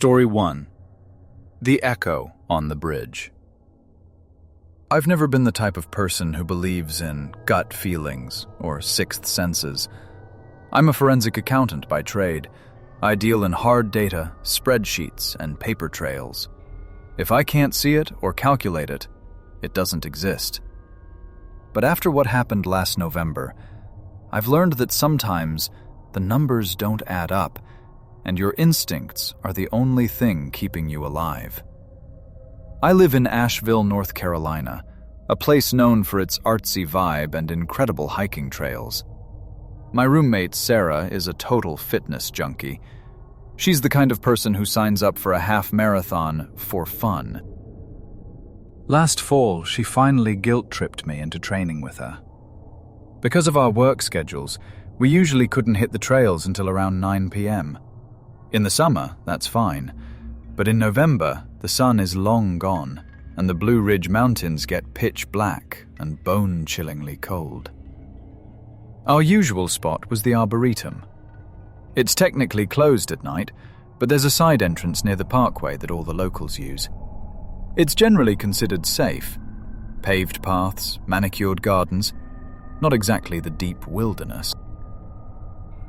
Story 1. The Echo on the Bridge. I've never been the type of person who believes in gut feelings or sixth senses. I'm a forensic accountant by trade. I deal in hard data, spreadsheets, and paper trails. If I can't see it or calculate it, it doesn't exist. But after what happened last November, I've learned that sometimes the numbers don't add up, and your instincts are the only thing keeping you alive. I live in Asheville, North Carolina, a place known for its artsy vibe and incredible hiking trails. My roommate, Sarah, is a total fitness junkie. She's the kind of person who signs up for a half marathon for fun. Last fall, she finally guilt-tripped me into training with her. Because of our work schedules, we usually couldn't hit the trails until around 9 p.m. In the summer, that's fine, but in November, the sun is long gone, and the Blue Ridge Mountains get pitch black and bone-chillingly cold. Our usual spot was the Arboretum. It's technically closed at night, but there's a side entrance near the parkway that all the locals use. It's generally considered safe. Paved paths, manicured gardens, not exactly the deep wilderness.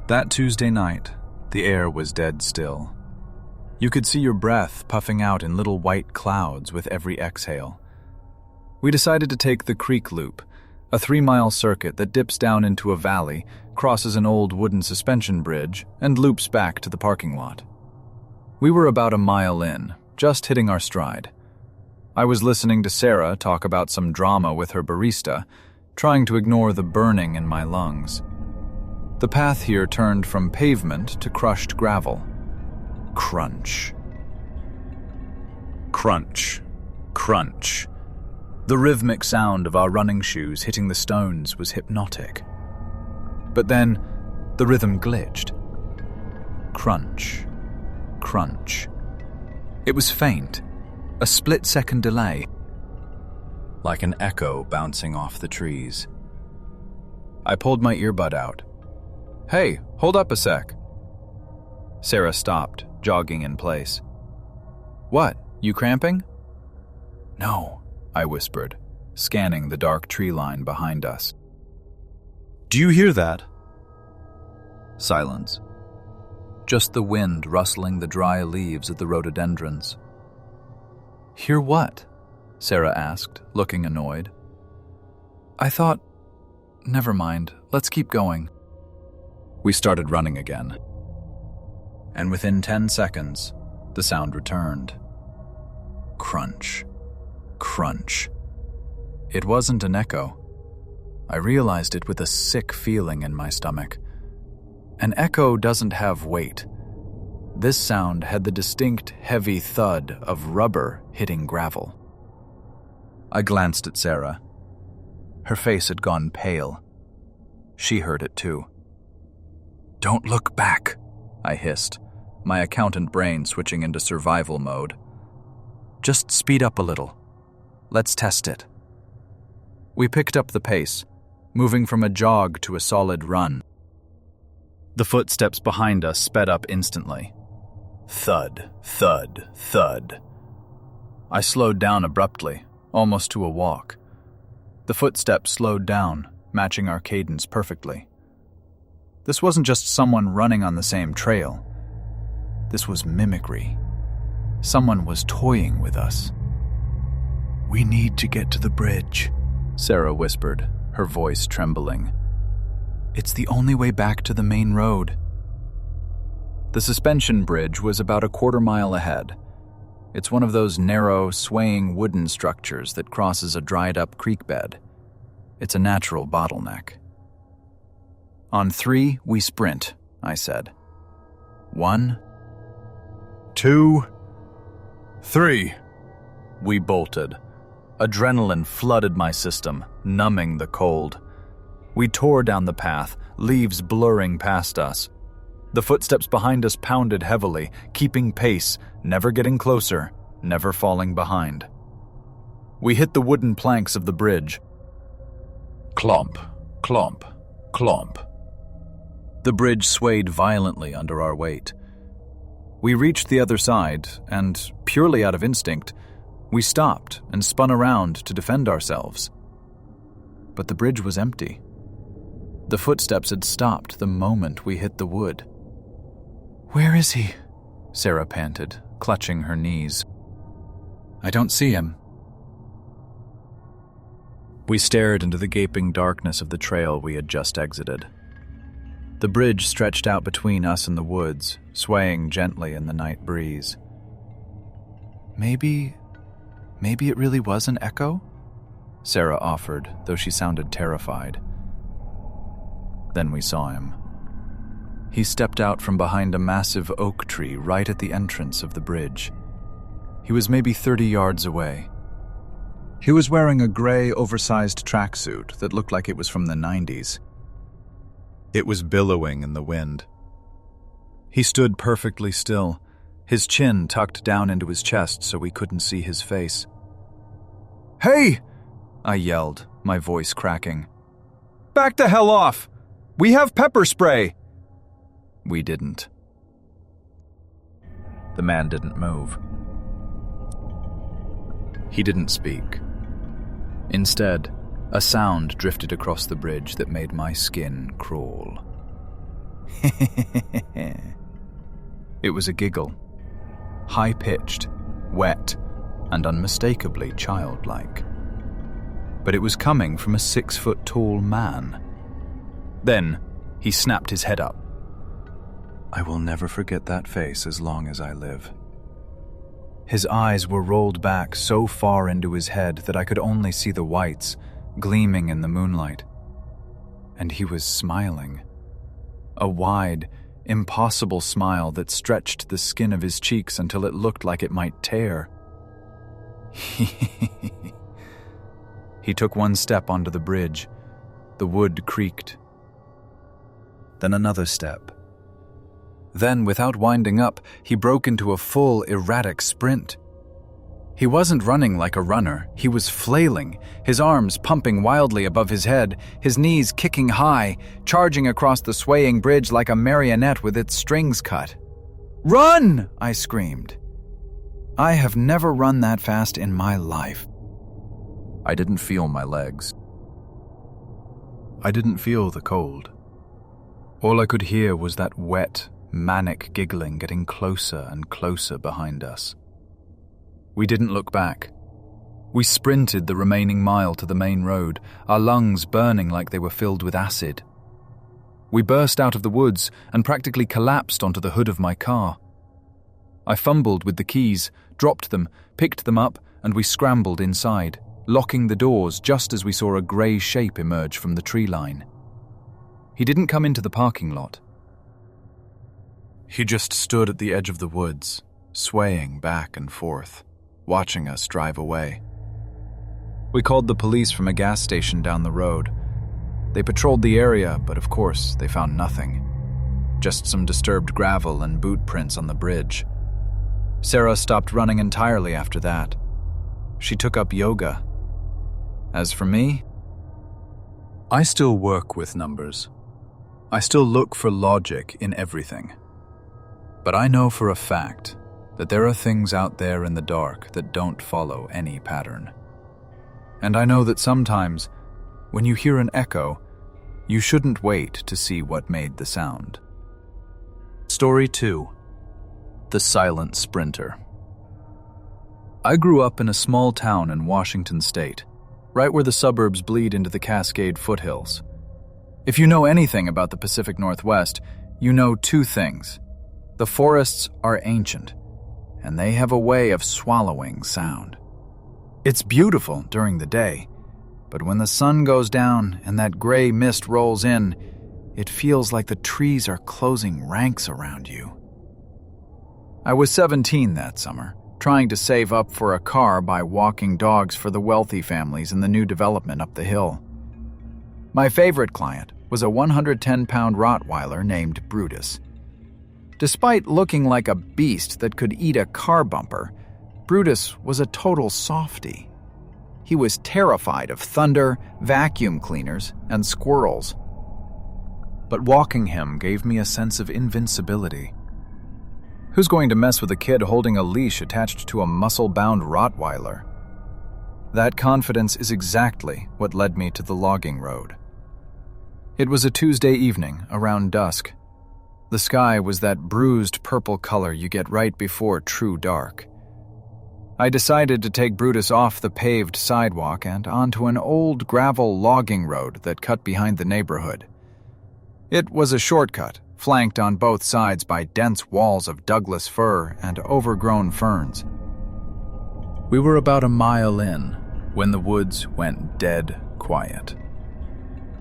That Tuesday night, the air was dead still. You could see your breath puffing out in little white clouds with every exhale. We decided to take the Creek Loop, a 3-mile circuit that dips down into a valley, crosses an old wooden suspension bridge, and loops back to the parking lot. We were about a mile in, just hitting our stride. I was listening to Sarah talk about some drama with her barista, trying to ignore the burning in my lungs. The path here turned from pavement to crushed gravel. Crunch. Crunch. Crunch. The rhythmic sound of our running shoes hitting the stones was hypnotic. But then, the rhythm glitched. Crunch. Crunch. It was faint, a split-second delay, like an echo bouncing off the trees. I pulled my earbud out. "Hey, hold up a sec." Sarah stopped, jogging in place. "What, you cramping?" "No," I whispered, scanning the dark tree line behind us. "Do you hear that?" Silence. Just the wind rustling the dry leaves of the rhododendrons. "Hear what?" Sarah asked, looking annoyed. I thought, never mind, let's keep going. We started running again. And within 10 seconds, the sound returned. Crunch. Crunch. It wasn't an echo. I realized it with a sick feeling in my stomach. An echo doesn't have weight. This sound had the distinct, heavy thud of rubber hitting gravel. I glanced at Sarah. Her face had gone pale. She heard it too. "Don't look back," I hissed, my accountant brain switching into survival mode. "Just speed up a little. Let's test it." We picked up the pace, moving from a jog to a solid run. The footsteps behind us sped up instantly. Thud, thud, thud. I slowed down abruptly, almost to a walk. The footsteps slowed down, matching our cadence perfectly. This wasn't just someone running on the same trail. This was mimicry. Someone was toying with us. "We need to get to the bridge," Sarah whispered, her voice trembling. "It's the only way back to the main road." The suspension bridge was about a quarter-mile ahead. It's one of those narrow, swaying wooden structures that crosses a dried-up creek bed. It's a natural bottleneck. "On 3, we sprint," I said. 1, 2, 3. We bolted. Adrenaline flooded my system, numbing the cold. We tore down the path, leaves blurring past us. The footsteps behind us pounded heavily, keeping pace, never getting closer, never falling behind. We hit the wooden planks of the bridge. Clomp, clomp, clomp. The bridge swayed violently under our weight. We reached the other side, and, purely out of instinct, we stopped and spun around to defend ourselves. But the bridge was empty. The footsteps had stopped the moment we hit the wood. "Where is he?" Sarah panted, clutching her knees. "I don't see him." We stared into the gaping darkness of the trail we had just exited. The bridge stretched out between us and the woods, swaying gently in the night breeze. Maybe it really was an echo?" Sarah offered, though she sounded terrified. Then we saw him. He stepped out from behind a massive oak tree right at the entrance of the bridge. He was maybe 30 yards away. He was wearing a gray, oversized tracksuit that looked like it was from the 90s. It was billowing in the wind. He stood perfectly still, his chin tucked down into his chest so we couldn't see his face. "Hey!" I yelled, my voice cracking. "Back the hell off! We have pepper spray!" We didn't. The man didn't move. He didn't speak. Instead, a sound drifted across the bridge that made my skin crawl. It was a giggle. High-pitched, wet, and unmistakably childlike. But it was coming from a 6-foot-tall man. Then, he snapped his head up. I will never forget that face as long as I live. His eyes were rolled back so far into his head that I could only see the whites gleaming in the moonlight. And he was smiling. A wide, impossible smile that stretched the skin of his cheeks until it looked like it might tear. He took one step onto the bridge. The wood creaked. Then another step. Then, without winding up, he broke into a full, erratic sprint. He wasn't running like a runner. He was flailing, his arms pumping wildly above his head, his knees kicking high, charging across the swaying bridge like a marionette with its strings cut. "Run!" I screamed. I have never run that fast in my life. I didn't feel my legs. I didn't feel the cold. All I could hear was that wet, manic giggling getting closer and closer behind us. We didn't look back. We sprinted the remaining mile to the main road, our lungs burning like they were filled with acid. We burst out of the woods and practically collapsed onto the hood of my car. I fumbled with the keys, dropped them, picked them up, and we scrambled inside, locking the doors just as we saw a grey shape emerge from the tree line. He didn't come into the parking lot. He just stood at the edge of the woods, swaying back and forth, watching us drive away. We called the police from a gas station down the road. They patrolled the area, but of course they found nothing. Just some disturbed gravel and boot prints on the bridge. Sarah stopped running entirely after that. She took up yoga. As for me, I still work with numbers. I still look for logic in everything. But I know for a fact that there are things out there in the dark that don't follow any pattern. And I know that sometimes, when you hear an echo, you shouldn't wait to see what made the sound. Story 2. The Silent Sprinter. I grew up in a small town in Washington State, right where the suburbs bleed into the Cascade foothills. If you know anything about the Pacific Northwest, you know two things. The forests are ancient, and they have a way of swallowing sound. It's beautiful during the day, but when the sun goes down and that gray mist rolls in, it feels like the trees are closing ranks around you. I was 17 that summer, trying to save up for a car by walking dogs for the wealthy families in the new development up the hill. My favorite client was a 110-pound Rottweiler named Brutus. Despite looking like a beast that could eat a car bumper, Brutus was a total softie. He was terrified of thunder, vacuum cleaners, and squirrels. But walking him gave me a sense of invincibility. Who's going to mess with a kid holding a leash attached to a muscle-bound Rottweiler? That confidence is exactly what led me to the logging road. It was a Tuesday evening, around dusk. The sky was that bruised purple color you get right before true dark. I decided to take Brutus off the paved sidewalk and onto an old gravel logging road that cut behind the neighborhood. It was a shortcut, flanked on both sides by dense walls of Douglas fir and overgrown ferns. We were about a mile in when the woods went dead quiet.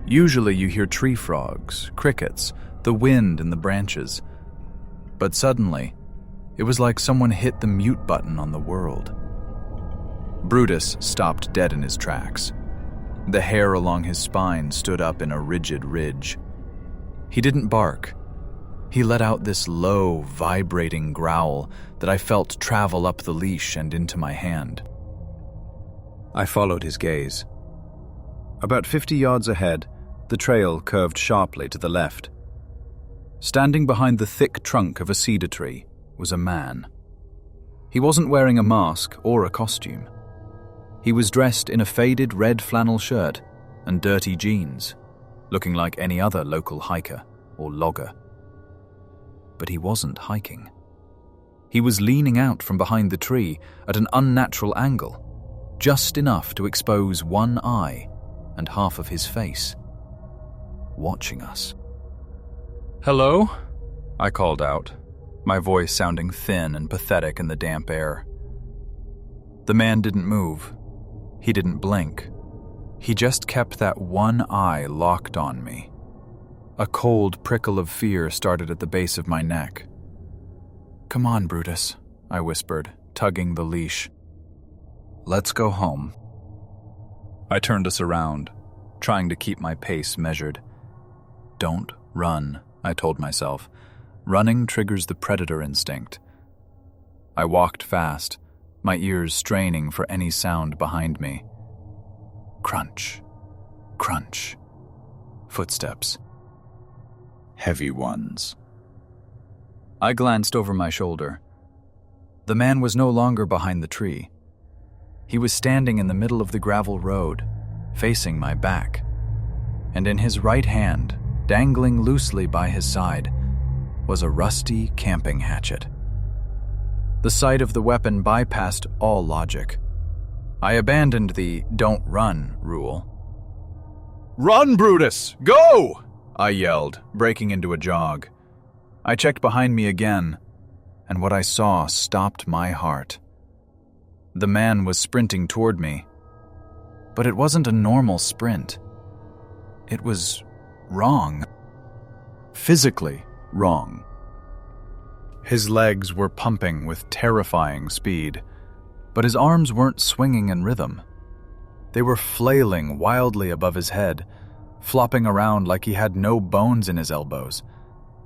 Usually you hear tree frogs, crickets, the wind in the branches. But suddenly, it was like someone hit the mute button on the world. Brutus stopped dead in his tracks. The hair along his spine stood up in a rigid ridge. He didn't bark. He let out this low, vibrating growl that I felt travel up the leash and into my hand. I followed his gaze. About 50 yards ahead, the trail curved sharply to the left. Standing behind the thick trunk of a cedar tree was a man. He wasn't wearing a mask or a costume. He was dressed in a faded red flannel shirt and dirty jeans, looking like any other local hiker or logger. But he wasn't hiking. He was leaning out from behind the tree at an unnatural angle, just enough to expose one eye and half of his face, watching us. "Hello?" I called out, my voice sounding thin and pathetic in the damp air. The man didn't move. He didn't blink. He just kept that one eye locked on me. A cold prickle of fear started at the base of my neck. "Come on, Brutus," I whispered, tugging the leash. "Let's go home." I turned us around, trying to keep my pace measured. "Don't run," I told myself. "Running triggers the predator instinct." I walked fast, my ears straining for any sound behind me. Crunch, crunch, footsteps. Heavy ones. I glanced over my shoulder. The man was no longer behind the tree. He was standing in the middle of the gravel road, facing my back, and in his right hand, dangling loosely by his side, was a rusty camping hatchet. The sight of the weapon bypassed all logic. I abandoned the "don't run" rule. "Run, Brutus! Go!" I yelled, breaking into a jog. I checked behind me again, and what I saw stopped my heart. The man was sprinting toward me, but it wasn't a normal sprint. It was wrong. Physically wrong. His legs were pumping with terrifying speed, but his arms weren't swinging in rhythm. They were flailing wildly above his head, flopping around like he had no bones in his elbows,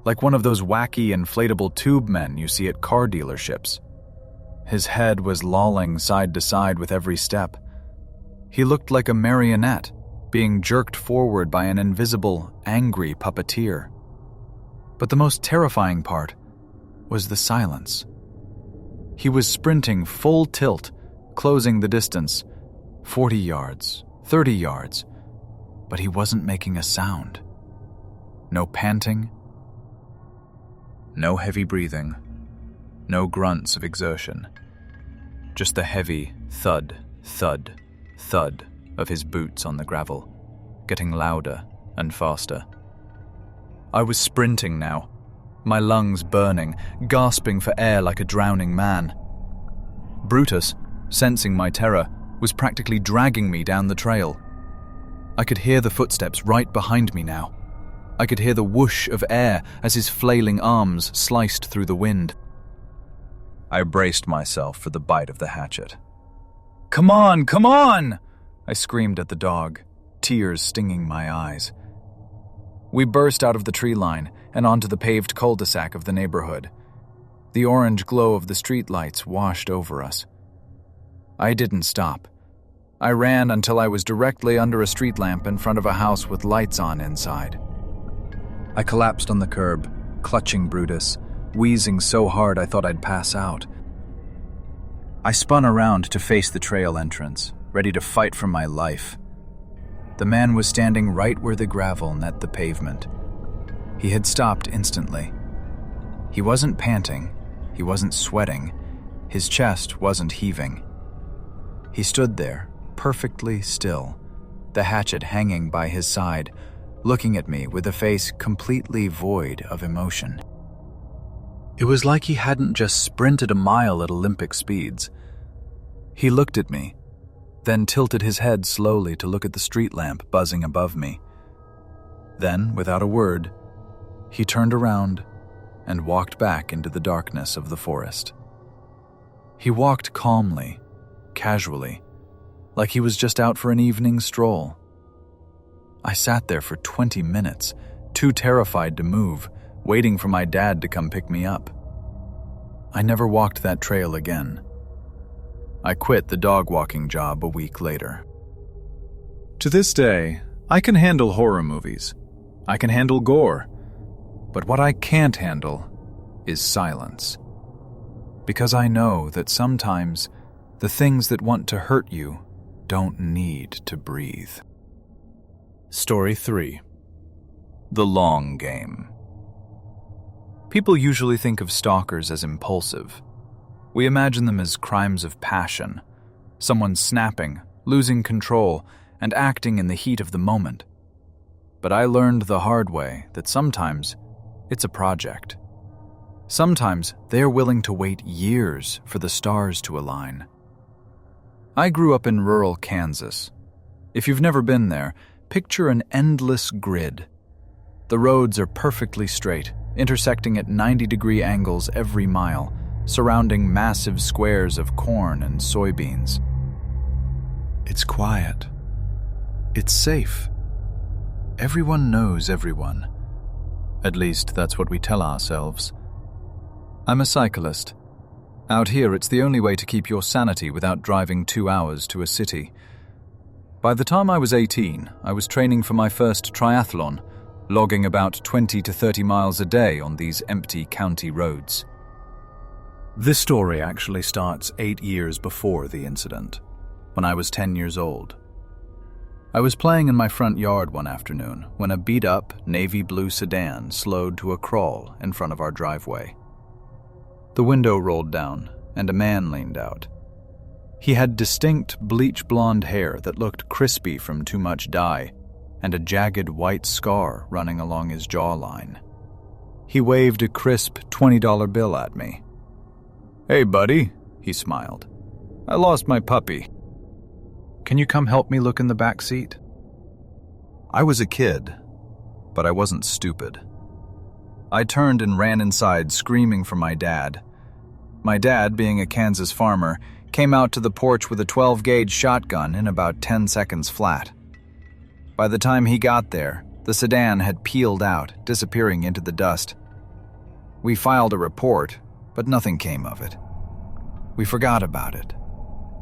like one of those wacky inflatable tube men you see at car dealerships. His head was lolling side to side with every step. He looked like a marionette being jerked forward by an invisible, angry puppeteer. But the most terrifying part was the silence. He was sprinting full tilt, closing the distance, 40 yards, 30 yards, but he wasn't making a sound. No panting, no heavy breathing, no grunts of exertion. Just the heavy thud, thud, thud of his boots on the gravel, getting louder and faster. I was sprinting now, my lungs burning, gasping for air like a drowning man. Brutus, sensing my terror, was practically dragging me down the trail. I could hear the footsteps right behind me now. I could hear the whoosh of air as his flailing arms sliced through the wind. I braced myself for the bite of the hatchet. "Come on, come on!" I screamed at the dog, tears stinging my eyes. We burst out of the tree line and onto the paved cul-de-sac of the neighborhood. The orange glow of the streetlights washed over us. I didn't stop. I ran until I was directly under a street lamp in front of a house with lights on inside. I collapsed on the curb, clutching Brutus, wheezing so hard I thought I'd pass out. I spun around to face the trail entrance, ready to fight for my life. The man was standing right where the gravel met the pavement. He had stopped instantly. He wasn't panting, he wasn't sweating, his chest wasn't heaving. He stood there, perfectly still, the hatchet hanging by his side, looking at me with a face completely void of emotion. It was like he hadn't just sprinted a mile at Olympic speeds. He looked at me, then tilted his head slowly to look at the street lamp buzzing above me. Then, without a word, he turned around and walked back into the darkness of the forest. He walked calmly, casually, like he was just out for an evening stroll. I sat there for 20 minutes, too terrified to move, waiting for my dad to come pick me up. I never walked that trail again. I quit the dog walking job a week later. To this day, I can handle horror movies. I can handle gore. But what I can't handle is silence. Because I know that sometimes the things that want to hurt you don't need to breathe. Story 3. The Long Game. People usually think of stalkers as impulsive. We imagine them as crimes of passion, someone snapping, losing control, and acting in the heat of the moment. But I learned the hard way that sometimes it's a project. Sometimes they're willing to wait years for the stars to align. I grew up in rural Kansas. If you've never been there, picture an endless grid. The roads are perfectly straight, intersecting at 90-degree angles every mile, surrounding massive squares of corn and soybeans. It's quiet. It's safe. Everyone knows everyone. At least that's what we tell ourselves. I'm a cyclist. Out here, it's the only way to keep your sanity without driving 2 hours to a city. By the time I was 18, I was training for my first triathlon, logging about 20 to 30 miles a day on these empty county roads. This story actually starts 8 years before the incident, when I was 10 years old. I was playing in my front yard one afternoon when a beat-up navy blue sedan slowed to a crawl in front of our driveway. The window rolled down, and a man leaned out. He had distinct bleach blonde hair that looked crispy from too much dye, and a jagged white scar running along his jawline. He waved a crisp $20 bill at me. "Hey, buddy," he smiled. "I lost my puppy. Can you come help me look in the back seat?" I was a kid, but I wasn't stupid. I turned and ran inside, screaming for my dad. My dad, being a Kansas farmer, came out to the porch with a 12-gauge shotgun in about 10 seconds flat. By the time he got there, the sedan had peeled out, disappearing into the dust. We filed a report, but nothing came of it. We forgot about it.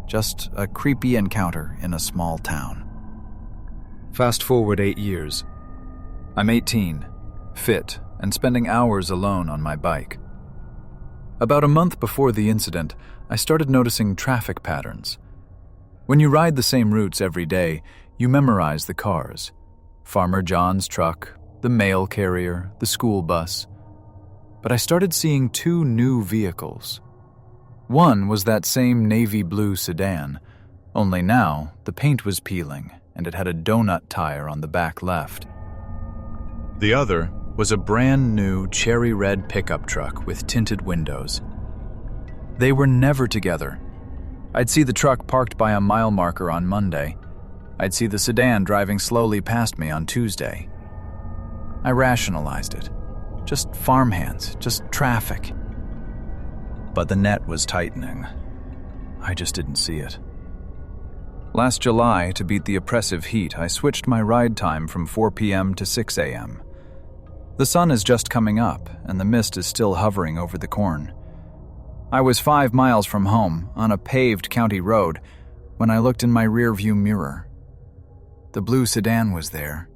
Just a creepy encounter in a small town. Fast forward 8 years. I'm 18, fit, and spending hours alone on my bike. About a month before the incident, I started noticing traffic patterns. When you ride the same routes every day, you memorize the cars. Farmer John's truck, the mail carrier, the school bus. But I started seeing 2 new vehicles. One was that same navy blue sedan, only now the paint was peeling and it had a donut tire on the back left. The other was a brand new cherry red pickup truck with tinted windows. They were never together. I'd see the truck parked by a mile marker on Monday. I'd see the sedan driving slowly past me on Tuesday. I rationalized it. Just farmhands, just traffic. But the net was tightening. I just didn't see it. Last July, to beat the oppressive heat, I switched my ride time from 4 p.m. to 6 a.m. The sun is just coming up, and the mist is still hovering over the corn. I was 5 miles from home, on a paved county road, when I looked in my rearview mirror. The blue sedan was there.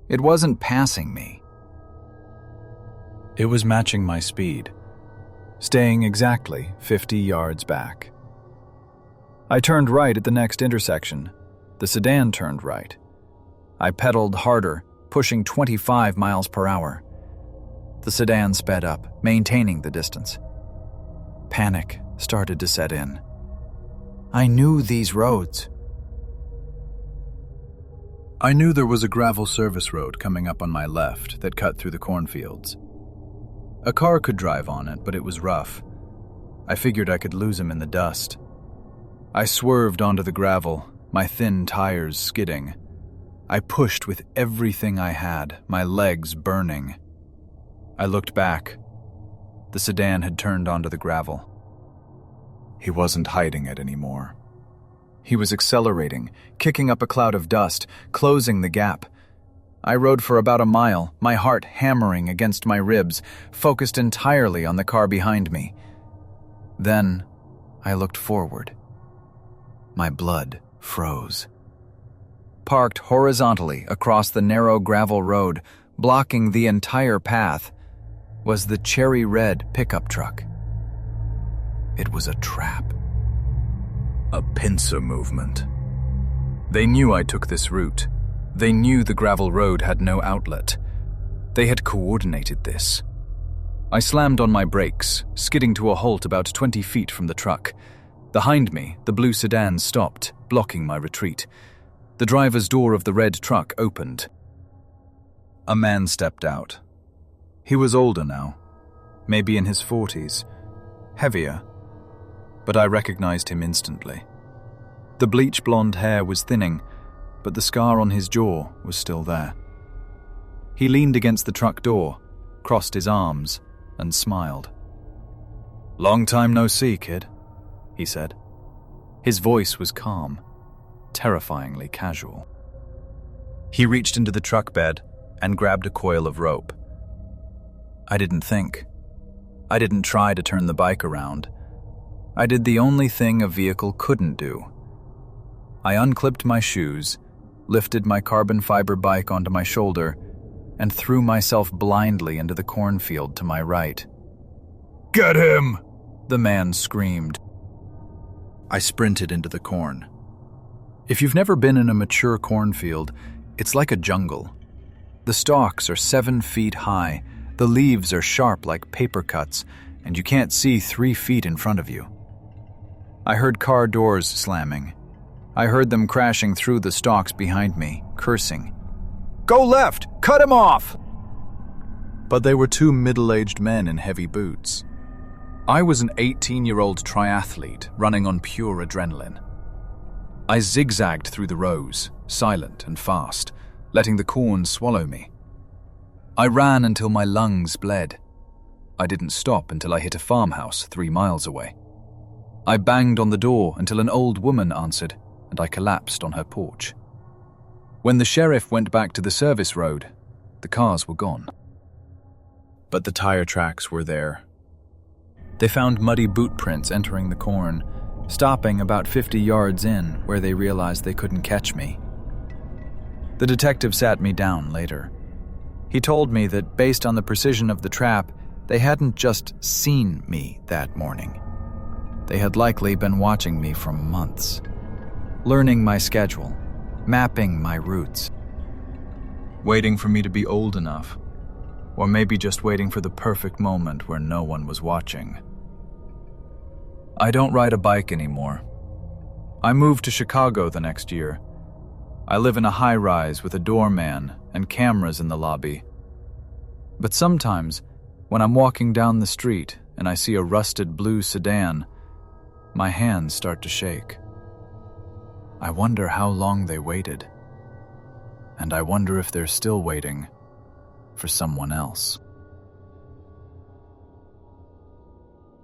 It wasn't passing me. It was matching my speed, staying exactly 50 yards back. I turned right at the next intersection. The sedan turned right. I pedaled harder, pushing 25 miles per hour. The sedan sped up, maintaining the distance. Panic started to set in. I knew these roads. I knew there was a gravel service road coming up on my left that cut through the cornfields. A car could drive on it, but it was rough. I figured I could lose him in the dust. I swerved onto the gravel, my thin tires skidding. I pushed with everything I had, my legs burning. I looked back. The sedan had turned onto the gravel. He wasn't hiding it anymore. He was accelerating, kicking up a cloud of dust, closing the gap. I rode for about a mile, my heart hammering against my ribs, focused entirely on the car behind me. Then, I looked forward. My blood froze. Parked horizontally across the narrow gravel road, blocking the entire path, was the cherry-red pickup truck. It was a trap. A pincer movement. They knew I took this route. They knew the gravel road had no outlet. They had coordinated this. I slammed on my brakes, skidding to a halt about 20 feet from the truck. Behind me, the blue sedan stopped, blocking my retreat. The driver's door of the red truck opened. A man stepped out. He was older now, maybe in his 40s, heavier, but I recognized him instantly. The bleach-blonde hair was thinning, but the scar on his jaw was still there. He leaned against the truck door, crossed his arms, and smiled. "Long time no see, kid," he said. His voice was calm, terrifyingly casual. He reached into the truck bed and grabbed a coil of rope. I didn't think. I didn't try to turn the bike around. I did the only thing a vehicle couldn't do. I unclipped my shoes, lifted my carbon fiber bike onto my shoulder, and threw myself blindly into the cornfield to my right. "Get him!" the man screamed. I sprinted into the corn. If you've never been in a mature cornfield, it's like a jungle. The stalks are 7 feet high, the leaves are sharp like paper cuts, and you can't see 3 feet in front of you. I heard car doors slamming. I heard them crashing through the stalks behind me, cursing. "Go left! Cut him off!" But they were 2 middle-aged men in heavy boots. I was an 18-year-old triathlete running on pure adrenaline. I zigzagged through the rows, silent and fast, letting the corn swallow me. I ran until my lungs bled. I didn't stop until I hit a farmhouse 3 miles away. I banged on the door until an old woman answered, and I collapsed on her porch. When the sheriff went back to the service road, the cars were gone. But the tire tracks were there. They found muddy boot prints entering the corn, stopping about 50 yards in where they realized they couldn't catch me. The detective sat me down later. He told me that based on the precision of the trap, they hadn't just seen me that morning. They had likely been watching me for months, learning my schedule, mapping my routes, waiting for me to be old enough, or maybe just waiting for the perfect moment where no one was watching. I don't ride a bike anymore. I moved to Chicago the next year. I live in a high-rise with a doorman and cameras in the lobby. But sometimes, when I'm walking down the street and I see a rusted blue sedan, my hands start to shake. I wonder how long they waited. And I wonder if they're still waiting for someone else.